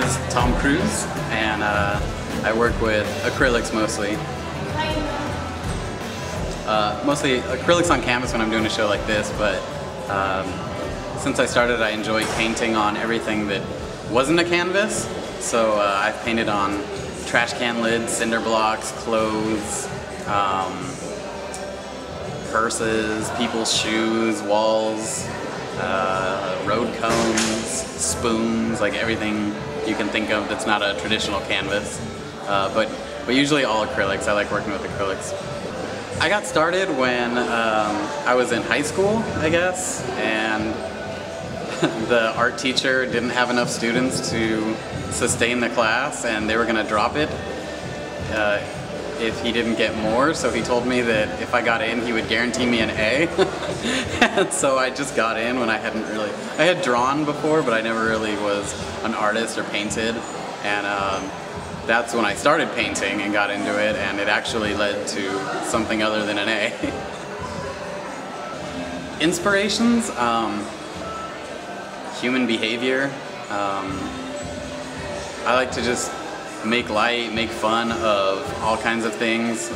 is Tom Cruz, and I work with acrylics mostly. Mostly acrylics on canvas when I'm doing a show like this, but since I started I enjoy painting on everything that wasn't a canvas. So I've painted on trash can lids, cinder blocks, clothes, purses, people's shoes, walls, road cones, spoons, like everything you can think of that's not a traditional canvas. But usually all acrylics. I like working with acrylics. I got started when I was in high school, I guess, and the art teacher didn't have enough students to sustain the class, and they were going to drop it if he didn't get more, so he told me that if I got in he would guarantee me an A. And so I just got in when I had drawn before, but I never really was an artist or painted, and that's when I started painting and got into it, and it actually led to something other than an A. Inspirations, human behavior. I like to just make light, make fun of all kinds of things.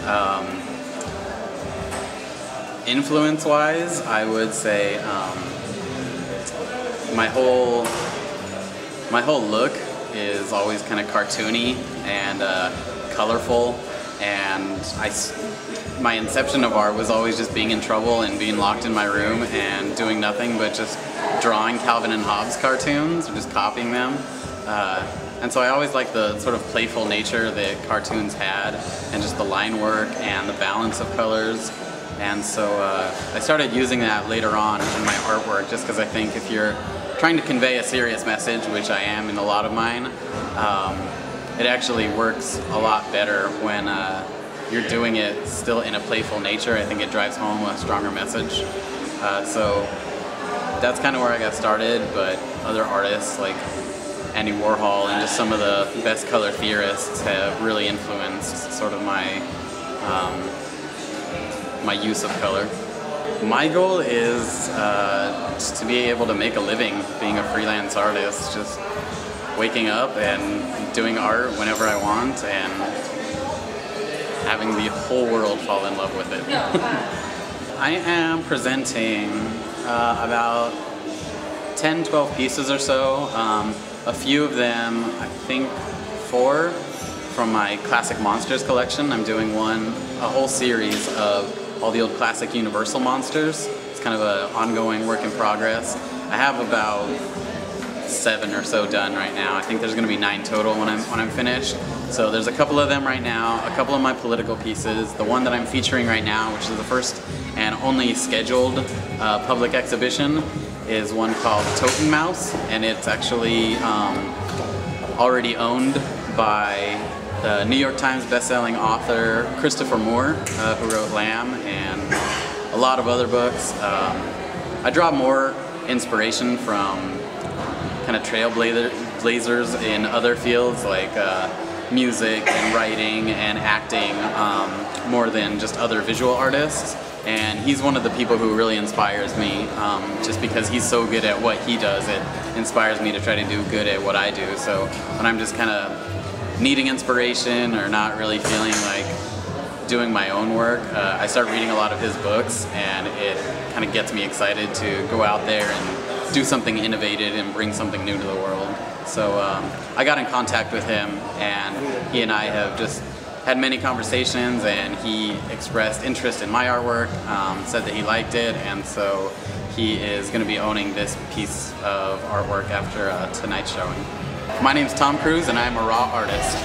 Influence-wise, I would say my whole look is always kind of cartoony and colorful, and my inception of art was always just being in trouble and being locked in my room and doing nothing but just drawing Calvin and Hobbes cartoons, or just copying them. And so I always liked the sort of playful nature that cartoons had, and just the line work and the balance of colors. And so I started using that later on in my artwork, just because I think if you're trying to convey a serious message, which I am in a lot of mine, it actually works a lot better when you're doing it still in a playful nature. I think it drives home a stronger message. So that's kind of where I got started, but other artists like Andy Warhol and just some of the best color theorists have really influenced sort of my my use of color. My goal is just to be able to make a living being a freelance artist, just waking up and doing art whenever I want and having the whole world fall in love with it. I am presenting about 10-12 pieces or so. A few of them, I think 4 from my Classic Monsters collection. I'm doing a whole series of all the old classic Universal monsters. It's kind of an ongoing work in progress. I have about 7 or so done right now. I think there's going to be 9 total when I'm finished. So there's a couple of them right now, a couple of my political pieces. The one that I'm featuring right now, which is the first and only scheduled public exhibition, is one called Totem Mouse, and it's actually already owned by the New York Times bestselling author Christopher Moore, who wrote Lamb and a lot of other books. I draw more inspiration from kind of trailblazers in other fields like music and writing and acting, more than just other visual artists. And he's one of the people who really inspires me, just because he's so good at what he does. It inspires me to try to do good at what I do. So when I'm just kind of needing inspiration or not really feeling like doing my own work, I start reading a lot of his books, and it kind of gets me excited to go out there and do something innovative and bring something new to the world. So I got in contact with him, and he and I have just had many conversations, and he expressed interest in my artwork, said that he liked it, and so he is going to be owning this piece of artwork after tonight's showing. My name's Tom Cruz, and I'm a raw artist.